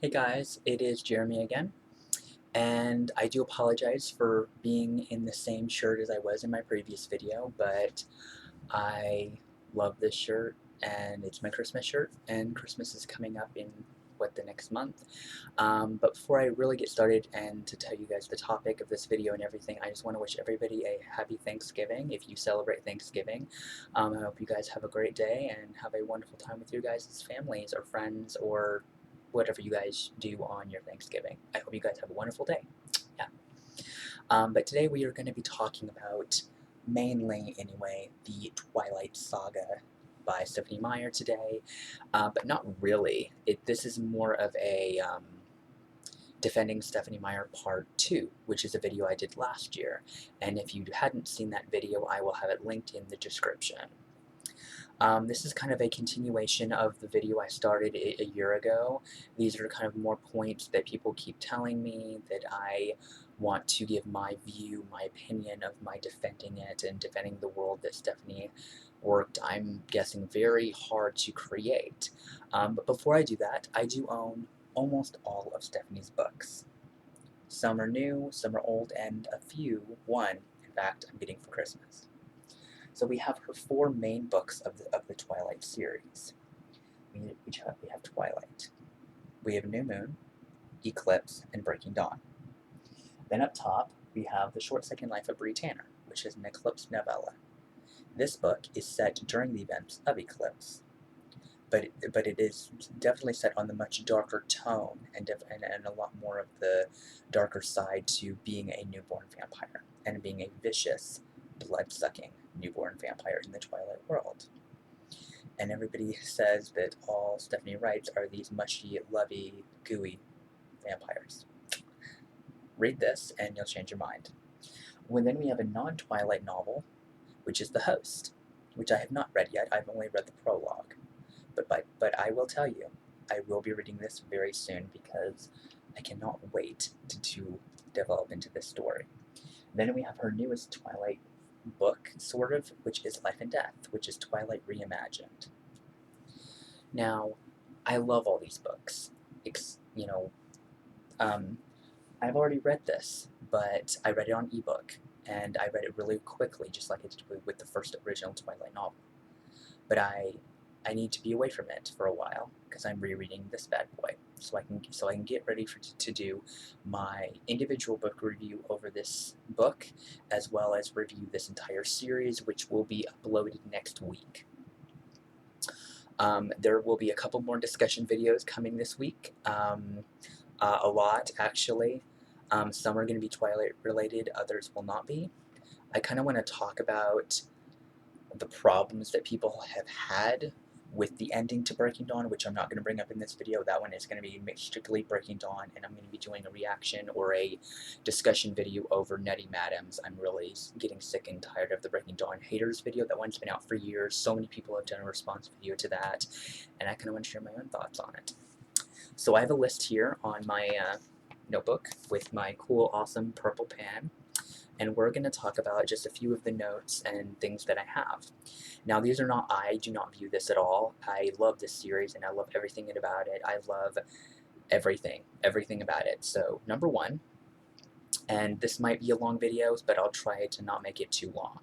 Hey guys, it is Jeremy again, and I do apologize for being in the same shirt as I was in my previous video, but I love this shirt, and it's my Christmas shirt, and Christmas is coming up in, the next month. But before I really get started and to tell you guys the topic of this video and everything, I just want to wish everybody a happy Thanksgiving if you celebrate Thanksgiving. I hope you guys have a great day and have a wonderful time with your guys' families or friends or whatever you guys do on your Thanksgiving. I hope you guys have a wonderful day. Yeah. But today we are going to be talking about, mainly anyway, the Twilight saga by Stephenie Meyer today, but not really. This is more of a Defending Stephenie Meyer Part 2, which is a video I did last year, and if you hadn't seen that video, I will have it linked in the description. This is kind of a continuation of the video I started a year ago. These are kind of more points that people keep telling me that I want to give my view, my opinion of my defending it and defending the world that Stephenie worked, I'm guessing, very hard to create. But before I do that, I do own almost all of Stephenie's books. Some are new, some are old, and one, in fact, I'm getting for Christmas. So we have her four main books of the Twilight series. We have Twilight. We have New Moon, Eclipse, and Breaking Dawn. Then up top, we have The Short Second Life of Bree Tanner, which is an Eclipse novella. This book is set during the events of Eclipse, but it is definitely set on the much darker tone and a lot more of the darker side to being a newborn vampire and being a vicious, blood-sucking newborn vampire in the Twilight world. And everybody says that all Stephenie writes are these mushy, lovey, gooey vampires. Read this and you'll change your mind. Then we have a non-Twilight novel, which is The Host, which I have not read yet. I've only read the prologue. But I will tell you, I will be reading this very soon because I cannot wait to develop into this story. Then we have her newest Twilight book, sort of, which is Life and Death, which is Twilight Reimagined. Now, I love all these books. I've already read this, but I read it on ebook, and I read it really quickly, just like I did with the first original Twilight novel. But I need to be away from it for a while because I'm rereading this bad boy, so I can get ready to do my individual book review over this book, as well as review this entire series, which will be uploaded next week. There will be a couple more discussion videos coming this week, a lot actually. Some are going to be Twilight related, others will not be. I kind of want to talk about the problems that people have had with the ending to Breaking Dawn, which I'm not going to bring up in this video. That one is going to be strictly Breaking Dawn, and I'm going to be doing a reaction or a discussion video over Nettie Madams. I'm really getting sick and tired of the Breaking Dawn haters video. That one's been out for years. So many people have done a response video to that, and I kind of want to share my own thoughts on it. So I have a list here on my notebook with my cool, awesome purple pen, and we're going to talk about just a few of the notes and things that I have. Now, these are not, I do not view this at all. I love this series, and I love everything about it. I love everything about it. So, number one, and this might be a long video, but I'll try to not make it too long.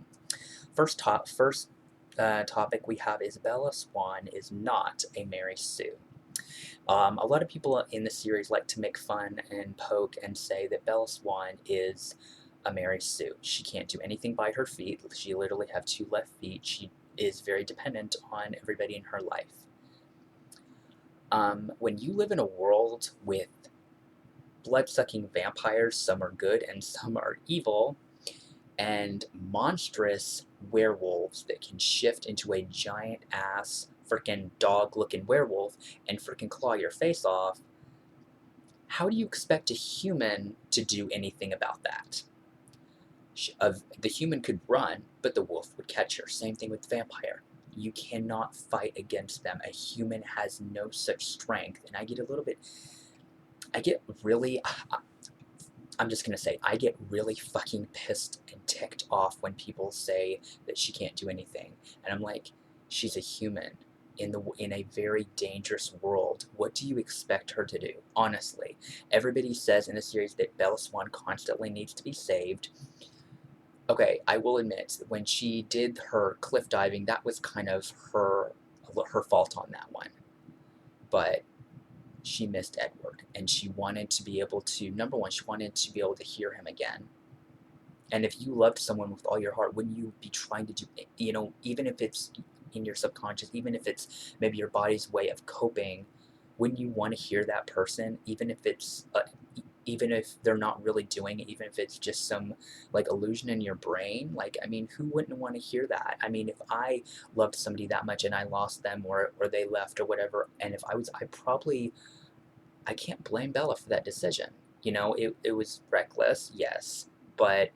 First topic we have is Bella Swan is not a Mary Sue. A lot of people in the series like to make fun and poke and say that Bella Swan is a Mary Sue. She can't do anything by her feet. She literally has 2 left feet. She is very dependent on everybody in her life. When you live in a world with blood-sucking vampires, some are good and some are evil, and monstrous werewolves that can shift into a giant-ass frickin' dog-looking werewolf and frickin' claw your face off, how do you expect a human to do anything about that? The human could run, but the wolf would catch her. Same thing with the vampire. You cannot fight against them. A human has no such strength. And I get really fucking pissed and ticked off when people say that she can't do anything. And I'm like, she's a human. in a very dangerous world. What do you expect her to do? Honestly, everybody says in the series that Bella Swan constantly needs to be saved. Okay, I will admit, when she did her cliff diving, that was kind of her fault on that one. But she missed Edward, and she wanted to be able to, number one, she wanted to be able to hear him again. And if you loved someone with all your heart, wouldn't you be trying to do, even if it's in your subconscious, even if it's maybe your body's way of coping, wouldn't you want to hear that person, even if they're not really doing it, even if it's just some like illusion in your brain? Like, I mean, who wouldn't want to hear that? I mean, if I loved somebody that much and I lost them, or they left or whatever, and if I can't blame Bella for that decision. It was reckless, yes, but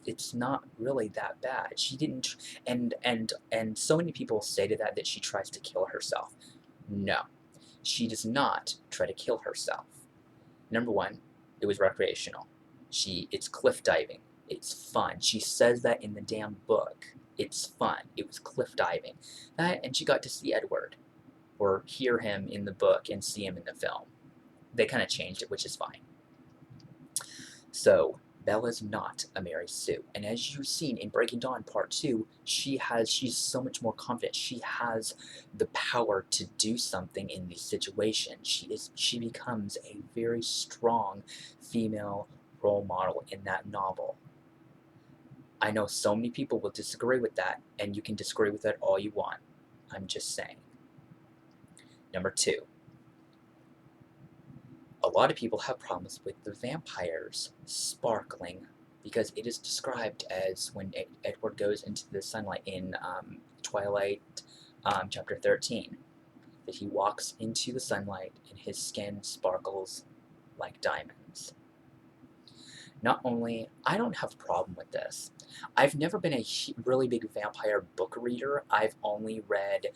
it's not really that bad. She didn't, and so many people say to that she tries to kill herself. No, she does not try to kill herself. Number one, it was recreational. It's cliff diving. It's fun. She says that in the damn book. It's fun. It was cliff diving. And she got to see Edward, or hear him in the book and see him in the film. They kind of changed it, which is fine. So Bella's not a Mary Sue, and as you've seen in Breaking Dawn Part 2, she's so much more confident. She has the power to do something in these situations. She becomes a very strong female role model in that novel. I know so many people will disagree with that, and you can disagree with that all you want. I'm just saying. Number 2. A lot of people have problems with the vampires sparkling, because it is described as when Edward goes into the sunlight in Twilight chapter 13, that he walks into the sunlight and his skin sparkles like diamonds. Not only, I don't have a problem with this. I've never been a really big vampire book reader. I've only read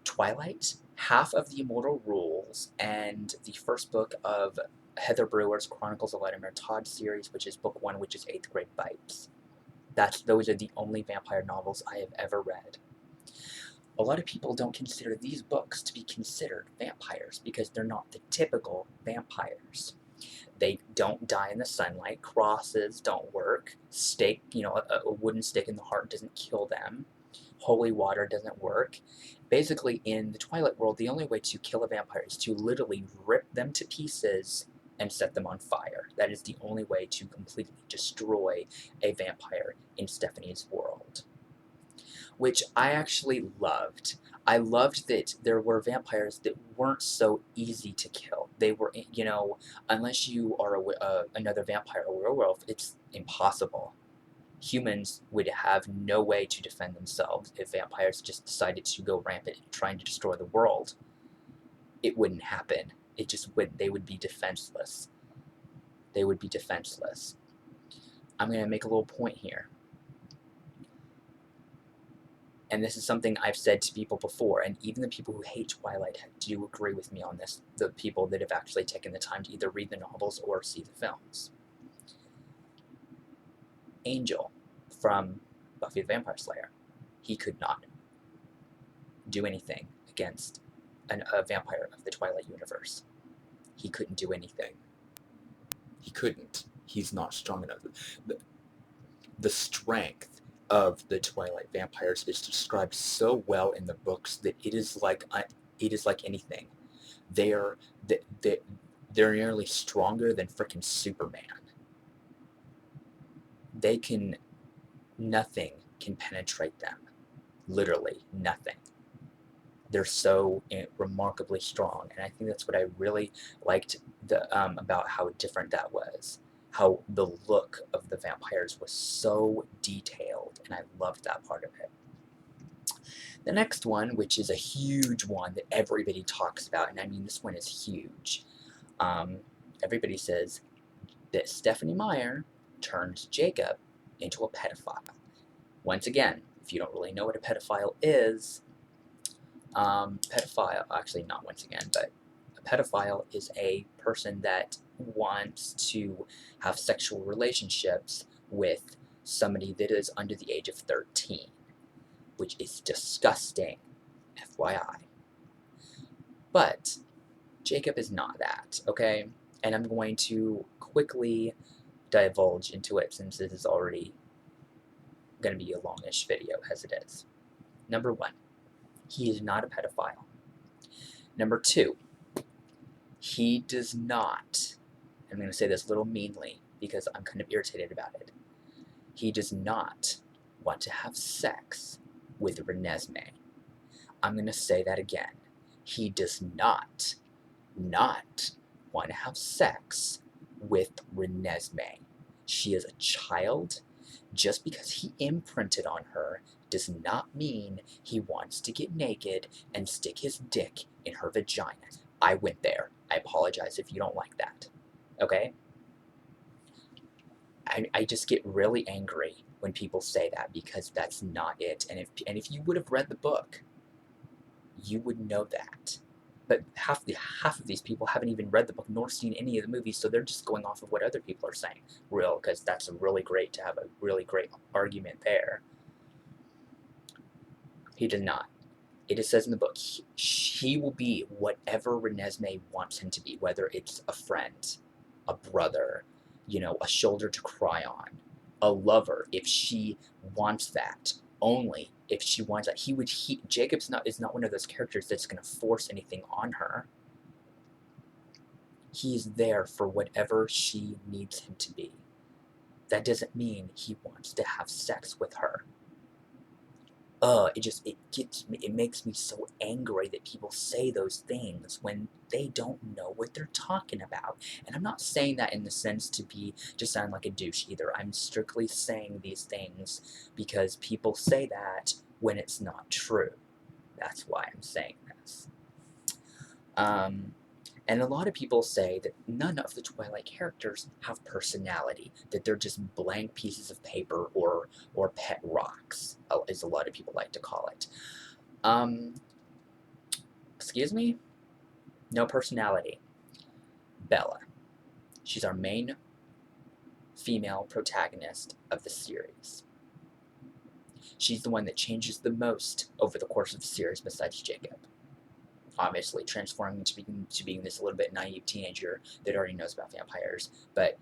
Twilight, half of the Immortal Rules, and the first book of Heather Brewer's Chronicles of Vladimir Todd series, which is book 1, which is 8th Grade Bites. Those are the only vampire novels I have ever read. A lot of people don't consider these books to be considered vampires because they're not the typical vampires. They don't die in the sunlight. Crosses don't work. Stake, a wooden stake in the heart doesn't kill them. Holy water doesn't work. Basically, in the Twilight world, the only way to kill a vampire is to literally rip them to pieces and set them on fire. That is the only way to completely destroy a vampire in Stephenie's world, which I actually loved. I loved that there were vampires that weren't so easy to kill. They were, unless you are another vampire or werewolf, it's impossible. Humans would have no way to defend themselves if vampires just decided to go rampant trying to destroy the world. It wouldn't happen. It just would. They would be defenseless. They would be defenseless. I'm going to make a little point here. And this is something I've said to people before, and even the people who hate Twilight do agree with me on this, the people that have actually taken the time to either read the novels or see the films. Angel from Buffy the Vampire Slayer, he could not do anything against a vampire of the Twilight universe. He couldn't do anything. He couldn't. He's not strong enough. The strength of the Twilight vampires is described so well in the books that it is like anything. They're nearly stronger than frickin' Superman. Nothing can penetrate them. Literally nothing. They're so remarkably strong, and I think that's what I really liked about how different that was. How the look of the vampires was so detailed, and I loved that part of it. The next one, which is a huge one that everybody talks about, and I mean this one is huge. Everybody says that Stephenie Meyer turned Jacob into a pedophile. Once again, if you don't really know what a pedophile is, actually not once again, but a pedophile is a person that wants to have sexual relationships with somebody that is under the age of 13, which is disgusting. FYI. But Jacob is not that, okay? And I'm going to quickly divulge into it since this is already going to be a longish video as it is. Number 1, he is not a pedophile. Number 2, he does not, I'm going to say this a little meanly because I'm kind of irritated about it, he does not want to have sex with Renesmee. I'm going to say that again. He does not want to have sex with Renesmee. She is a child. Just because he imprinted on her does not mean he wants to get naked and stick his dick in her vagina. I went there. I apologize if you don't like that. Okay? I just get really angry when people say that because that's not it. And if you would have read the book, you would know that. But half of these people haven't even read the book nor seen any of the movies, so they're just going off of what other people are saying. Because that's really great to have a really great argument there. He does not. It says in the book, he will be whatever Renesmee wants him to be, whether it's a friend, a brother, a shoulder to cry on, a lover, if she wants that. Only if she wants that. Jacob is not one of those characters that's going to force anything on her. He's there for whatever she needs him to be. That doesn't mean he wants to have sex with her. It makes me so angry that people say those things when they don't know what they're talking about. And I'm not saying that in the sense to sound like a douche either. I'm strictly saying these things because people say that when it's not true. That's why I'm saying this. And a lot of people say that none of the Twilight characters have personality, that they're just blank pieces of paper or pet rocks, as a lot of people like to call it. Excuse me? No personality. Bella. She's our main female protagonist of the series. She's the one that changes the most over the course of the series besides Jacob. Obviously, transforming into being this little bit naive teenager that already knows about vampires, but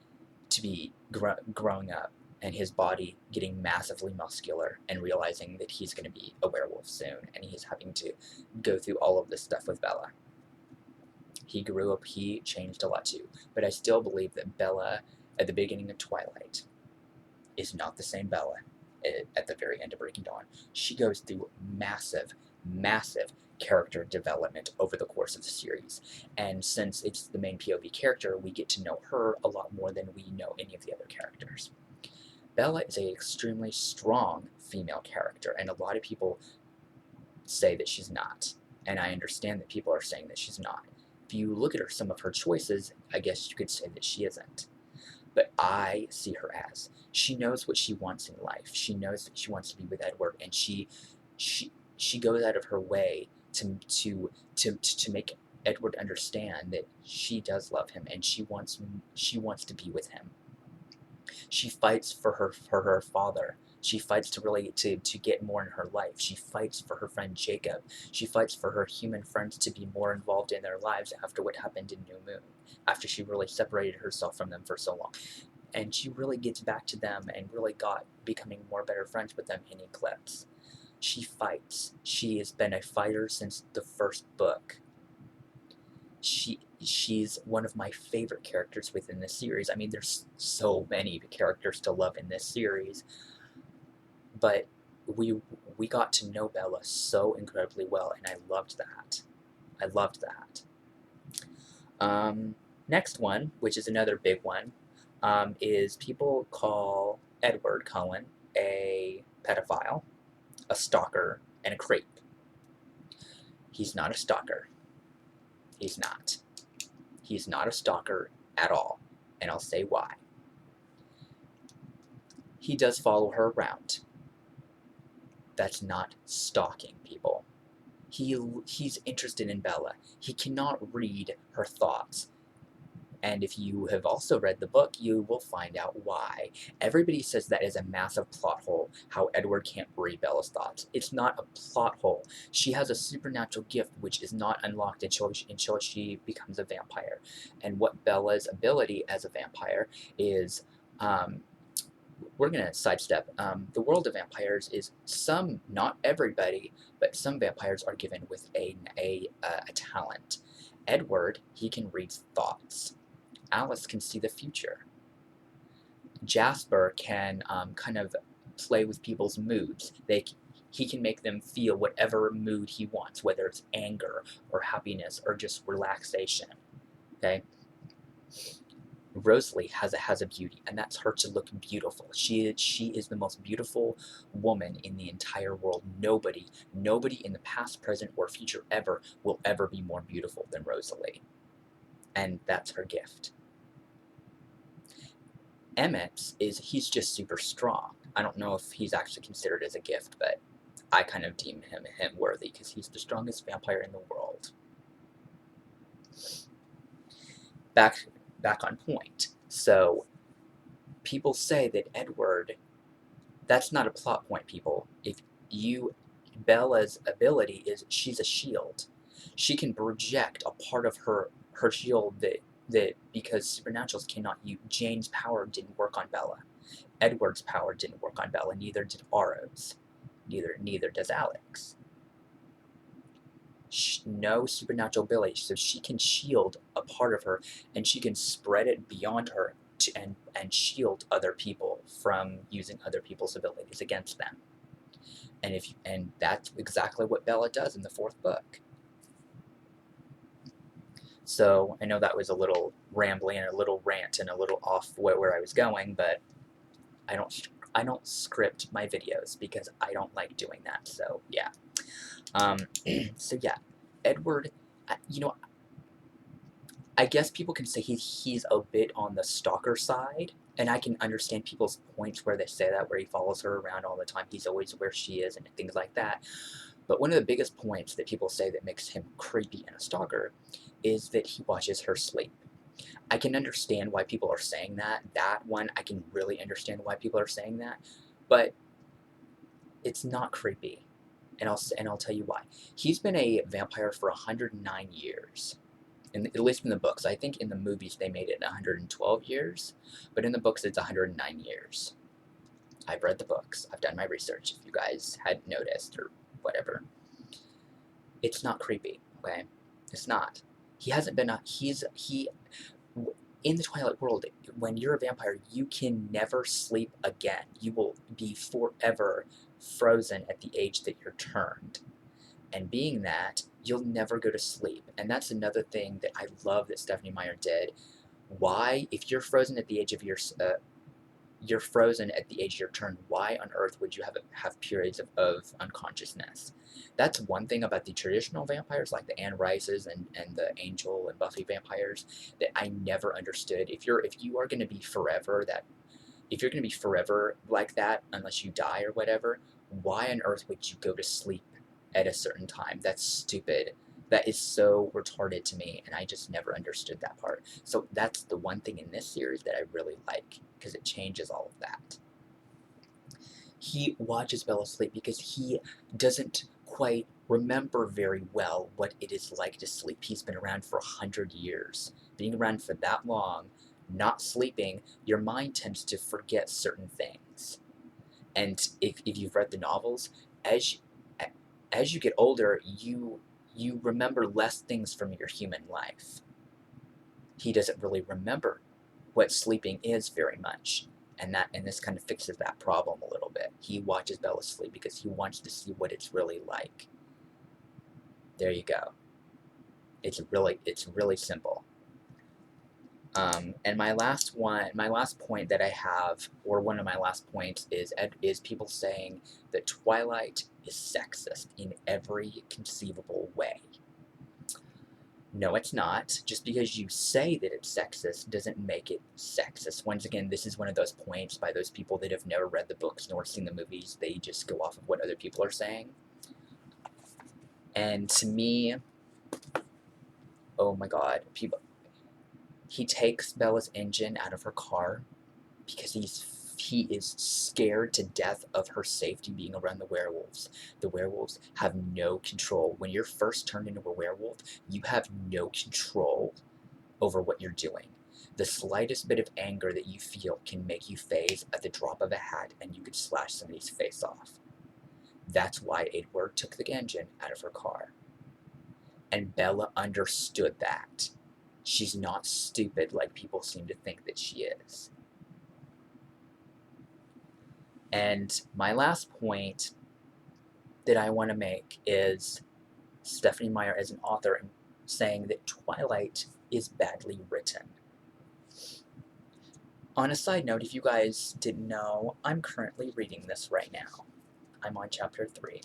to be growing up and his body getting massively muscular and realizing that he's going to be a werewolf soon, and he's having to go through all of this stuff with Bella. He grew up, he changed a lot too, but I still believe that Bella, at the beginning of Twilight, is not the same Bella at the very end of Breaking Dawn. She goes through massive character development over the course of the series, and since it's the main POV character, we get to know her a lot more than we know any of the other characters. Bella is an extremely strong female character, and a lot of people say that she's not, and I understand that people are saying that she's not. If you look at some of her choices, I guess you could say that she isn't. But I see her as, she knows what she wants in life. She knows that she wants to be with Edward, and she goes out of her way to make Edward understand that she does love him and she wants to be with him. She fights for her father. She fights to get more in her life. She fights for her friend Jacob. She fights for her human friends to be more involved in their lives after what happened in New Moon, after she really separated herself from them for so long. And she really gets back to them and really becoming more better friends with them in Eclipse. She fights. She has been a fighter since the first book. She's one of my favorite characters within this series. I mean, there's so many characters to love in this series, but we got to know Bella so incredibly well, and I loved that. Next one, which is another big one, is people call Edward Cullen a pedophile, a stalker, and a creep. He's not a stalker. He's not. He's not a stalker at all, and I'll say why. He does follow her around. That's not stalking, people. He's interested in Bella. He cannot read her thoughts. And if you have also read the book, you will find out why. Everybody says that is a massive plot hole, how Edward can't read Bella's thoughts. It's not a plot hole. She has a supernatural gift which is not unlocked until she becomes a vampire. And what Bella's ability as a vampire is, we're going to sidestep. The world of vampires is some, not everybody, but some vampires are given with a talent. Edward, he can read thoughts. Alice can see the future. Jasper can kind of play with people's moods. He can make them feel whatever mood he wants, whether it's anger or happiness or just relaxation. Okay. Rosalie has a beauty, and that's her to look beautiful. She is the most beautiful woman in the entire world. Nobody in the past, present, or future ever will ever be more beautiful than Rosalie, and that's her gift. Emmett he's just super strong. I don't know if he's actually considered as a gift, but I kind of deem him worthy because he's the strongest vampire in the world. Back on point. So people say that Edward, that's not a plot point, people. Bella's ability is she's a shield. She can project a part of her shield that because supernaturals cannot use. Jane's power didn't work on Bella. Edward's power didn't work on Bella. Neither did Aro's. Neither does Alex. No supernatural ability, so she can shield a part of her, and she can spread it beyond her and shield other people from using other people's abilities against them. And that's exactly what Bella does in the 4th book. So I know that was a little rambling and a little rant and a little off where I was going, but I don't script my videos because I don't like doing that. So yeah. So yeah, Edward, I guess people can say he's a bit on the stalker side, and I can understand people's points where they say that, where he follows her around all the time, he's always where she is, and things like that. But one of the biggest points that people say that makes him creepy and a stalker is that he watches her sleep. I can understand why people are saying that. That one, I can really understand why people are saying that, but it's not creepy. And I'll tell you why. He's been a vampire for 109 years. At least in the books. I think in the movies they made it 112 years, but in the books it's 109 years. I've read the books. I've done my research, if you guys hadn't noticed or whatever. It's not creepy, okay? It's not. He hasn't been in the Twilight world, when you're a vampire, you can never sleep again. You will be forever frozen at the age that you're turned. And being that, you'll never go to sleep. And that's another thing that I love that Stephenie Meyer did. Why, if you're frozen at the age of your turn, why on earth would you have periods of unconsciousness? That's one thing about the traditional vampires, like the Anne Rices and the Angel and Buffy vampires, that I never understood. If you are going to be forever like that, unless you die or whatever, why on earth would you go to sleep at a certain time? That's stupid. That is so retarded to me, and I just never understood that part. So that's the one thing in this series that I really like, because it changes all of that. He watches Bella sleep because he doesn't quite remember very well what it is like to sleep. He's been around for 100 years. Being around for that long, not sleeping, your mind tends to forget certain things. And if you've read the novels, as you get older, you remember less things from your human life. He doesn't really remember what sleeping is very much, and this kind of fixes that problem a little bit. He watches Bella sleep because he wants to see what it's really like. There you go. It's really simple. And my last point that I have, or one of my last points, is people saying that Twilight is sexist in every conceivable way. No, it's not. Just because you say that it's sexist doesn't make it sexist. Once again, this is one of those points by those people that have never read the books nor seen the movies. They just go off of what other people are saying. And to me, oh my god, He takes Bella's engine out of her car because he is scared to death of her safety being around the werewolves. The werewolves have no control. When you're first turned into a werewolf, you have no control over what you're doing. The slightest bit of anger that you feel can make you phase at the drop of a hat, and you could slash somebody's face off. That's why Edward took the engine out of her car. And Bella understood that. She's not stupid like people seem to think that she is. And my last point that I want to make is Stephenie Meyer as an author saying that Twilight is badly written. On a side note, if you guys didn't know, I'm currently reading this right now. I'm on chapter 3.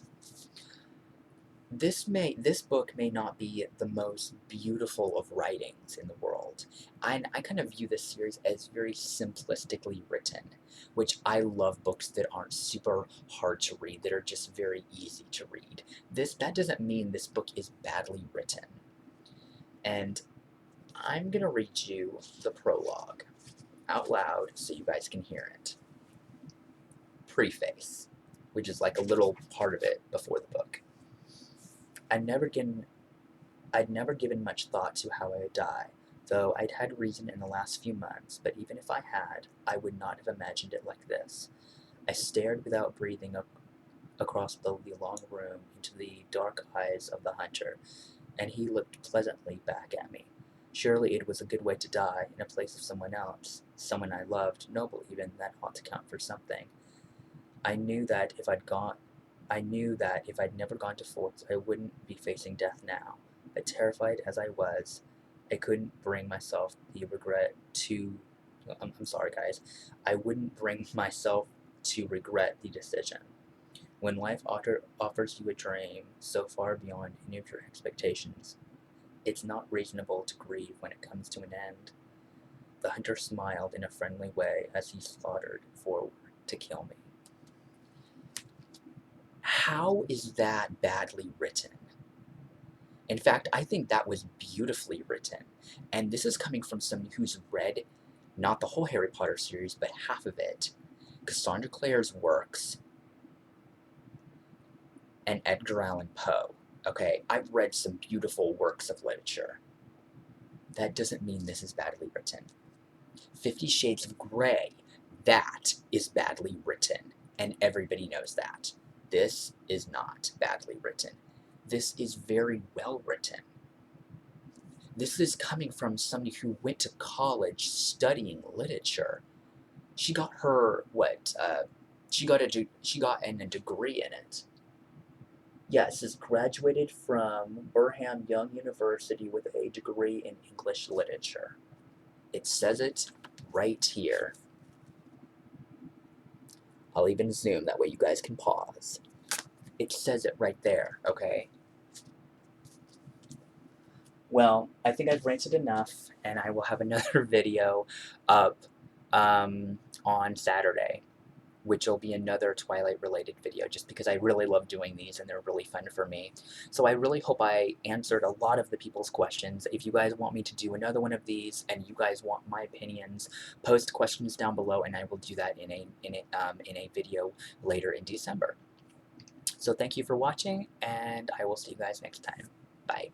This book may not be the most beautiful of writings in the world. I kind of view this series as very simplistically written, which I love books that aren't super hard to read, that are just very easy to read. That doesn't mean this book is badly written. And I'm gonna read you the prologue out loud so you guys can hear it. Preface, which is like a little part of it before the book. I'd never given much thought to how I would die, though I'd had reason in the last few months, but even if I had, I would not have imagined it like this. I stared without breathing across the long room into the dark eyes of the hunter, and he looked pleasantly back at me. Surely it was a good way to die, in a place of someone else, someone I loved, noble even, that ought to count for something. I knew that if I'd never gone to Forks, I wouldn't be facing death now. But terrified as I was, I couldn't bring myself I'm sorry, guys. I wouldn't bring myself to regret the decision. When life offers you a dream so far beyond any of your expectations, it's not reasonable to grieve when it comes to an end. The hunter smiled in a friendly way as he slaughted forward to kill me. How is that badly written? In fact, I think that was beautifully written. And this is coming from somebody who's read not the whole Harry Potter series, but half of it. Cassandra Clare's works and Edgar Allan Poe. Okay, I've read some beautiful works of literature. That doesn't mean this is badly written. 50 Shades of Grey, that is badly written, and everybody knows that. This is not badly written. This is very well written. This is coming from somebody who went to college studying literature. She got her, she got a degree in it. Yes, is graduated from Brigham Young University with a degree in English literature. It says it right here. I'll even zoom, that way you guys can pause. It says it right there, okay? Well, I think I've ranted enough, and I will have another video up on Saturday, which will be another Twilight-related video, just because I really love doing these, and they're really fun for me. So I really hope I answered a lot of the people's questions. If you guys want me to do another one of these, and you guys want my opinions, post questions down below, and I will do that in a video later in December. So thank you for watching, and I will see you guys next time. Bye.